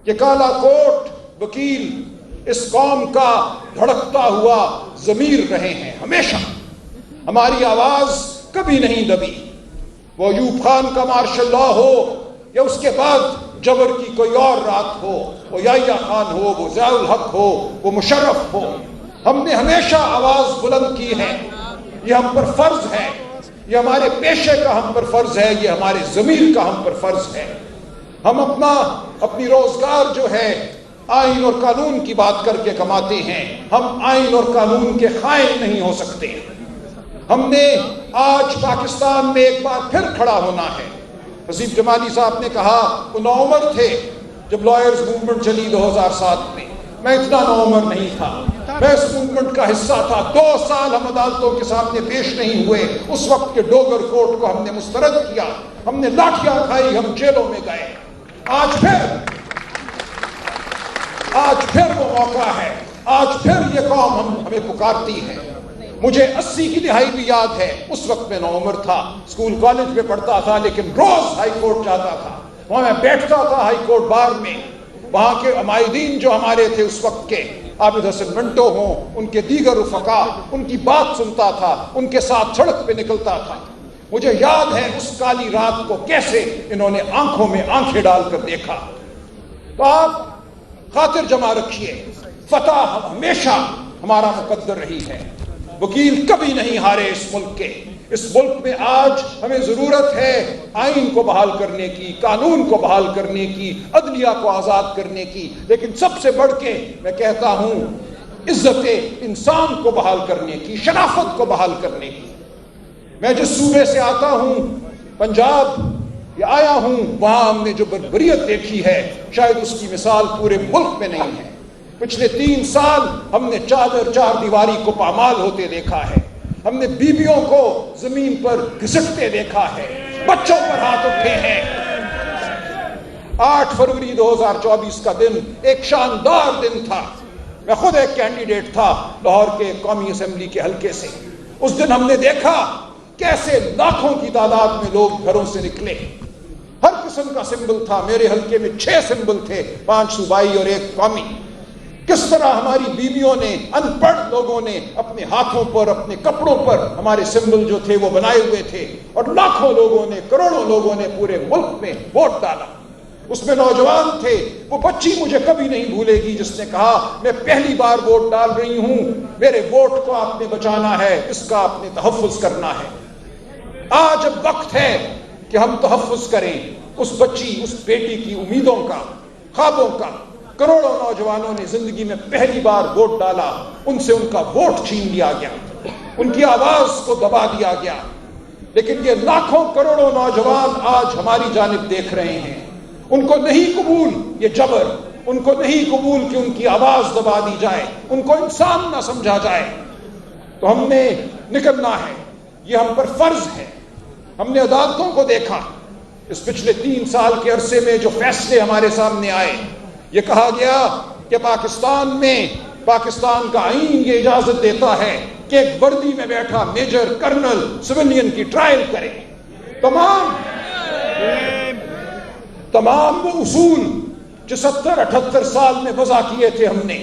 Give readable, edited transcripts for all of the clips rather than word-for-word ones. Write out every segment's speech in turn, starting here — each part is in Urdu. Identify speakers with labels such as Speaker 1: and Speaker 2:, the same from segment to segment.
Speaker 1: کہ کالا کوٹ وکیل اس قوم کا دھڑکتا ہوا ضمیر رہے ہیں ہمیشہ. ہماری آواز کبھی نہیں دبی. وہ ایوب خان کا مارشل لا ہو یا اس کے بعد جبر کی کوئی اور رات ہو، وہ یحییٰ خان ہو، وہ ضیاء الحق ہو، وہ مشرف ہو، ہم نے ہمیشہ آواز بلند کی ہے. یہ ہم پر فرض ہے، یہ ہمارے پیشے کا ہم پر فرض ہے، یہ ہمارے ضمیر کا ہم پر فرض ہے. ہم اپنی روزگار جو ہے آئین اور قانون کی بات کر کے کماتے ہیں. ہم آئین اور قانون کے خائن نہیں ہو سکتے. ہم نے آج پاکستان میں ایک بار پھر کھڑا ہونا ہے. حسیب جمالی صاحب نے کہا وہ نوعمر تھے جب لائرز موومنٹ چلی 2007 میں. میں اتنا نوعمر نہیں تھا، میں اس موومنٹ کا حصہ تھا. 2 سال ہم عدالتوں کے سامنے پیش نہیں ہوئے. اس وقت کے ڈوگر کوٹ کو ہم نے مسترد کیا، ہم نے لاٹھیاں کھائی، ہم جیلوں میں گئے. آج پھر وہ موقع ہے، آج پھر یہ قوم ہمیں پکارتی ہے. مجھے 80 کی دہائی بھی یاد ہے. اس وقت میں نوعمر تھا، اسکول کالج میں پڑھتا تھا، لیکن روز ہائی کورٹ جاتا تھا. وہاں میں بیٹھتا تھا ہائی کورٹ بار میں. وہاں کے عمائدین جو ہمارے تھے اس وقت کے، عابد حسن منٹو ہوں، ان کے دیگر رفقا، ان کی بات سنتا تھا، ان کے ساتھ سڑک پہ نکلتا تھا. مجھے یاد ہے اس کالی رات کو کیسے انہوں نے آنکھوں میں آنکھیں ڈال کر دیکھا. تو آپ خاطر جمع رکھیے، فتح ہمیشہ ہمارا مقدر رہی ہے. وکیل کبھی نہیں ہارے اس ملک کے. اس ملک میں آج ہمیں ضرورت ہے آئین کو بحال کرنے کی، قانون کو بحال کرنے کی، عدلیہ کو آزاد کرنے کی، لیکن سب سے بڑھ کے میں کہتا ہوں عزت انسان کو بحال کرنے کی، شرافت کو بحال کرنے کی. میں جس صوبے سے آتا ہوں، پنجاب، یا آیا ہوں، وہاں ہم نے جو بربریت دیکھی ہے شاید اس کی مثال پورے ملک میں نہیں ہے. پچھلے 3 سال ہم نے چار دیواری کو پامال ہوتے دیکھا ہے. ہم نے بیویوں کو زمین پر گھسٹتے دیکھا ہے، بچوں پر ہاتھ اٹھے ہیں. 8 فروری 2024 کا دن ایک شاندار دن تھا. میں خود ایک کینڈیڈیٹ تھا لاہور کے قومی اسمبلی کے حلقے سے. اس دن ہم نے دیکھا کیسے لاکھوں کی تعداد میں لوگ گھروں سے نکلے. ہر قسم کا سمبل تھا. میرے حلقے میں 6 سمبل تھے، 5 صوبائی اور 1 قومی. کس طرح ہماری بیویوں نے، ان پڑھ لوگوں نے اپنے ہاتھوں پر، اپنے کپڑوں پر ہمارے سمبل جو تھے وہ بنائے ہوئے تھے، اور لاکھوں لوگوں نے، کروڑوں لوگوں نے پورے ملک میں ووٹ ڈالا. اس میں نوجوان تھے. وہ بچی مجھے کبھی نہیں بھولے گی جس نے کہا میں پہلی بار ووٹ ڈال رہی ہوں، میرے ووٹ کو آپ نے بچانا ہے، اس کا آپ نے تحفظ کرنا ہے. آج اب وقت ہے کہ ہم تحفظ کریں اس بچی، اس بیٹی کی امیدوں کا، خوابوں کا. کروڑوں نوجوانوں نے زندگی میں پہلی بار ووٹ ڈالا، ان سے ان کا ووٹ چھین لیا گیا، ان کی آواز کو دبا دیا گیا. لیکن یہ لاکھوں کروڑوں نوجوان آج ہماری جانب دیکھ رہے ہیں. ان کو نہیں قبول یہ جبر، ان کو نہیں قبول کہ ان کی آواز دبا دی جائے، ان کو انسان نہ سمجھا جائے. تو ہم نے نکلنا ہے، یہ ہم پر فرض ہے. ہم نے عدالتوں کو دیکھا اس پچھلے 3 سال کے عرصے میں جو فیصلے ہمارے سامنے آئے. یہ کہا گیا کہ پاکستان میں پاکستان کا آئین یہ اجازت دیتا ہے کہ ایک وردی میں بیٹھا میجر، کرنل، سویلین کی ٹرائل کرے. تمام وہ اصول جو 70-78 سال میں وضع کیے تھے ہم نے،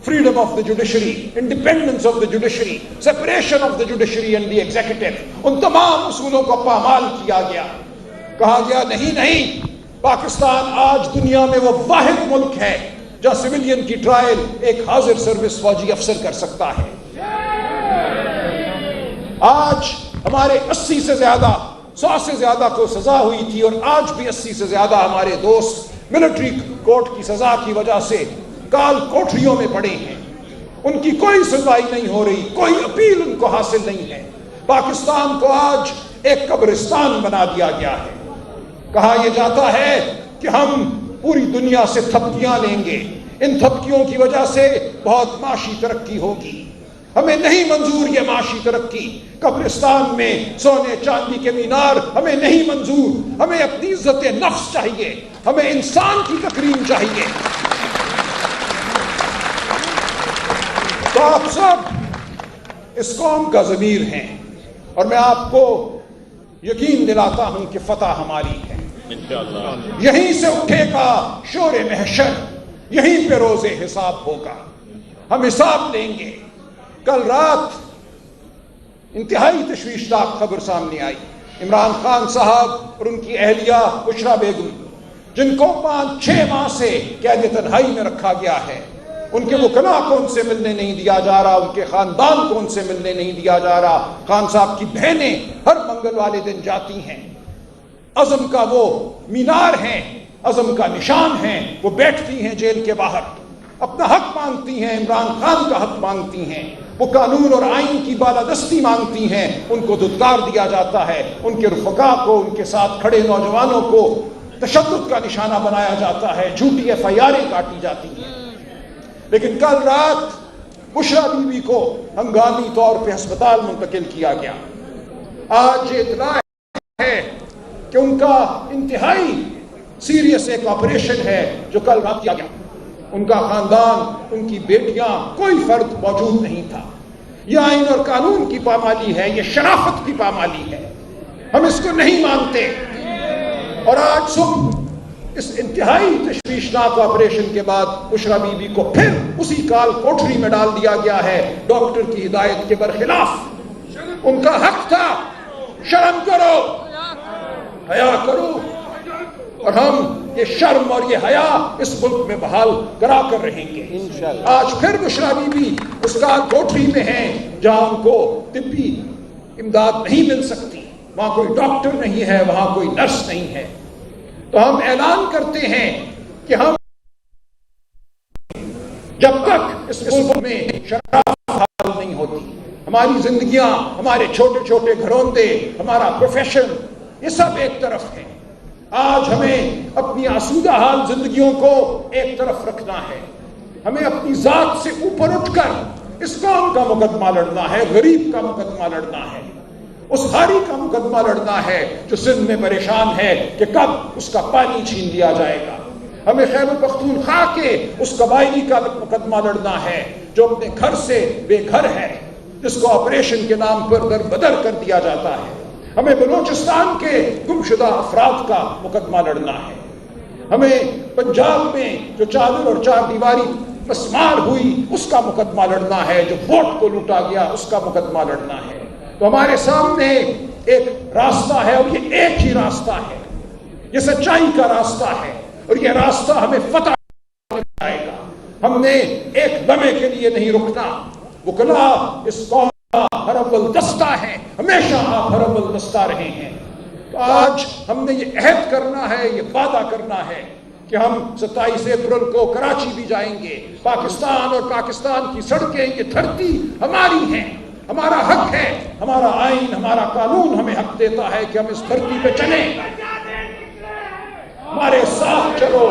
Speaker 1: freedom of the judiciary, independence of the judiciary, separation of the judiciary and the executive, ان تمام اصولوں کو پامال کیا گیا. کہا گیا نہیں، پاکستان آج دنیا میں وہ واحد ملک ہے جہاں سویلین کی ٹرائل ایک حاضر سروس فوجی افسر کر سکتا ہے. آج ہمارے 80 سے زیادہ، 100 سے زیادہ کو سزا ہوئی تھی، اور آج بھی 80 سے زیادہ ہمارے دوست ملٹری کورٹ کی سزا کی وجہ سے کال کوٹریوں میں پڑے ہیں. ان کی کوئی سنوائی نہیں ہو رہی، کوئی اپیل ان کو حاصل نہیں ہے. پاکستان کو آج ایک قبرستان بنا دیا گیا ہے. کہا یہ جاتا ہے کہ ہم پوری دنیا سے تھپکیاں لیں گے، ان تھپکیوں کی وجہ سے بہت معاشی ترقی ہوگی. ہمیں نہیں منظور یہ معاشی ترقی. قبرستان میں سونے چاندی کے مینار ہمیں نہیں منظور. ہمیں اپنی عزت نفس چاہیے، ہمیں انسان کی تکریم چاہیے. تو آپ سب اس قوم کا ضمیر ہیں، اور میں آپ کو یقین دلاتا ہوں کہ فتح ہماری ہے. یہیں سے اٹھے گا شور محشر، یہیں پہ روز حساب ہوگا، ہم حساب لیں گے۔ کل رات انتہائی تشویشناک خبر سامنے آئی، عمران خان صاحب اور ان کی اہلیہ بشرا بیگم، جن کو 5-6 ماہ سے قید تنہائی میں رکھا گیا ہے، ان کے وکلاء کو ان سے ملنے نہیں دیا جا رہا، ان کے خاندان کو ان سے ملنے نہیں دیا جا رہا۔ خان صاحب کی بہنیں ہر منگل والے دن جاتی ہیں، عزم کا وہ مینار ہیں، عزم کا نشان ہیں، وہ بیٹھتی ہیں جیل کے باہر، اپنا حق مانگتی ہیں، عمران خان کا حق مانگتی ہیں، وہ قانون اور آئین کی بالادستی مانگتی ہیں، ان کو دھتکار دیا جاتا ہے، ان کے رفقا کو، ان کے ساتھ کھڑے نوجوانوں کو تشدد کا نشانہ بنایا جاتا ہے، جھوٹی FIR کاٹی جاتی ہیں۔ لیکن کل رات بشرا بی بی کو ہنگامی طور پہ ہسپتال منتقل کیا گیا۔ آج یہ اطلاع ہے کہ ان کا انتہائی سیریس ایک آپریشن ہے جو کل رات کیا گیا۔ ان کا خاندان، ان کی بیٹیاں، کوئی فرد موجود نہیں تھا۔ یہ آئین اور قانون کی پامالی ہے، یہ شرافت کی پامالی ہے، ہم اس کو نہیں مانتے۔ اور آج صبح اس انتہائی تشویشناک آپریشن کے بعد بشرا بی بی کو پھر اسی کال کوٹری میں ڈال دیا گیا ہے، ڈاکٹر کی ہدایت کے برخلاف۔ ان کا حق تھا، شرم کرو، حیا کرو، اور ہم یہ شرم اور یہ حیا اس ملک میں بحال کرا کر رہیں گے۔ آج پھر بشرا بی بی اس کال کوٹری میں ہیں جہاں ان کو طبی امداد نہیں مل سکتی، وہاں کوئی ڈاکٹر نہیں ہے، وہاں کوئی نرس نہیں ہے۔ تو ہم اعلان کرتے ہیں کہ ہم جب تک اس ملک میں شرافت حاصل نہیں ہوتی، ہماری زندگیاں، ہمارے چھوٹے چھوٹے گھروندے، ہمارا پروفیشن، یہ سب ایک طرف ہے۔ آج ہمیں اپنی آسودہ حال زندگیوں کو ایک طرف رکھنا ہے، ہمیں اپنی ذات سے اوپر اٹھ کر اس قوم کا مقدمہ لڑنا ہے، غریب کا مقدمہ لڑنا ہے، اس ہاری کا مقدمہ لڑنا ہے جو سندھ میں پریشان ہے کہ کب اس کا پانی چھین لیا جائے گا۔ ہمیں خیبر پختونخوا کے اس قبائلی کا مقدمہ لڑنا ہے جو اپنے گھر سے بے گھر ہے، جس کو آپریشن کے نام پر در بدر کر دیا جاتا ہے۔ ہمیں بلوچستان کے گمشدہ افراد کا مقدمہ لڑنا ہے۔ ہمیں پنجاب میں جو چادر اور چار دیواری مسمار ہوئی اس کا مقدمہ لڑنا ہے، جو ووٹ کو لوٹا گیا اس کا مقدمہ لڑنا ہے۔ تو ہمارے سامنے ایک راستہ ہے، اور یہ ایک ہی راستہ ہے، یہ سچائی کا راستہ ہے، اور یہ راستہ ہمیں فتح دلائے گا۔ ہم نے ایک لمحے کے لیے نہیں رکنا۔ وکلا اس قوم کا ہر اول دستہ ہے، ہمیشہ آپ ہر اول دستہ رہے ہیں۔ تو آج ہم نے یہ عہد کرنا ہے، یہ وعدہ کرنا ہے کہ ہم 27 اپریل کو کراچی بھی جائیں گے۔ پاکستان اور پاکستان کی سڑکیں، یہ دھرتی ہماری ہیں، ہمارا حق ہے، ہمارا آئین، ہمارا قانون ہمیں حق دیتا ہے کہ ہم اس دھرتی پہ چلیں، ہمارے ساتھ چلو،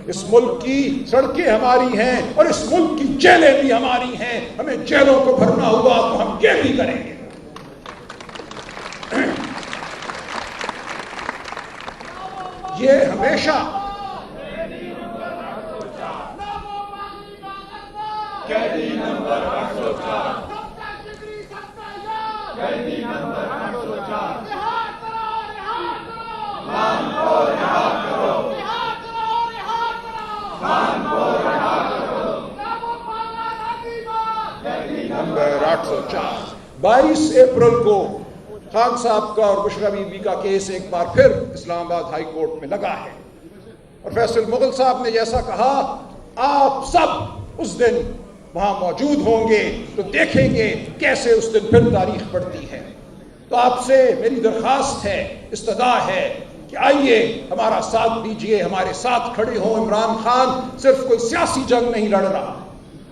Speaker 1: اس ملک کی سڑکیں ہماری ہیں اور اس ملک کی جیلیں بھی ہماری ہیں۔ ہمیں جیلوں کو بھرنا ہوا تو ہم یہ بھی کریں گے۔ یہ ہمیشہ نمبر 804 22 اپریل کو خان صاحب کا اور بشرا بی بی کا کیس ایک بار پھر اسلام آباد ہائی کورٹ میں لگا ہے، اور فیصل مغل صاحب نے جیسا کہا آپ سب اس دن وہاں موجود ہوں گے تو دیکھیں گے کیسے اس دن پھر تاریخ پڑتی ہے۔ تو آپ سے میری درخواست ہے، استدعا ہے کہ آئیے ہمارا ساتھ دیجئے، ہمارے ساتھ کھڑے ہوں۔ عمران خان صرف کوئی سیاسی جنگ نہیں لڑ رہا،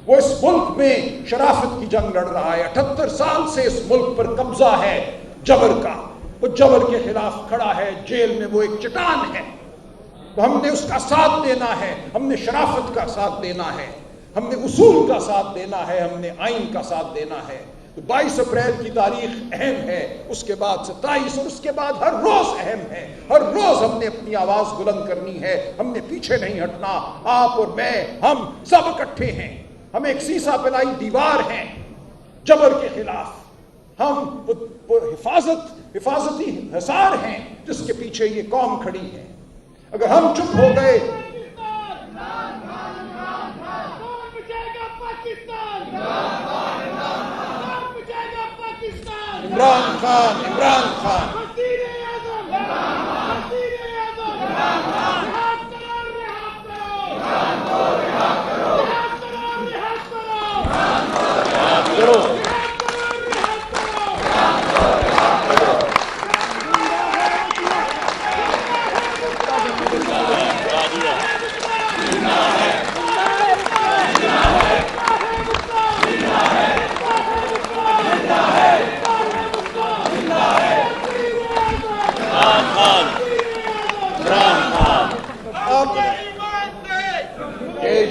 Speaker 1: وہ اس ملک میں شرافت کی جنگ لڑ رہا ہے۔ 78 سال سے اس ملک پر قبضہ ہے جبر کا، وہ جبر کے خلاف کھڑا ہے، جیل میں وہ ایک چٹان ہے۔ تو ہم نے اس کا ساتھ دینا ہے، ہم نے شرافت کا ساتھ دینا ہے، ہم نے اصول کا ساتھ دینا ہے، ہم نے آئین کا ساتھ دینا ہے۔ 22 اپریل کی تاریخ اہم ہے، اس کے بعد 27 اور اس کے بعد ہر روز اہم ہے۔ ہر روز ہم نے اپنی آواز بلند کرنی ہے، ہم نے پیچھے نہیں ہٹنا۔ آپ اور میں، ہم سب اکٹھے ہیں، ہم ایک سیسا پلائی دیوار ہیں جبر کے خلاف، ہم وہ حفاظتی حصار ہیں جس کے پیچھے یہ قوم کھڑی ہے۔ اگر ہم چپ ہو گئے، عمران خان، عمران خان،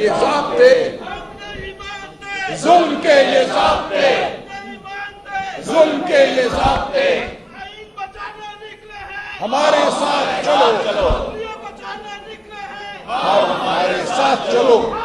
Speaker 1: یہ ضابطے، ظلم کے یہ ضابطے، ظلم کے یہ ضابطے ہمارے ساتھ چلو، اور ہمارے ساتھ چلو۔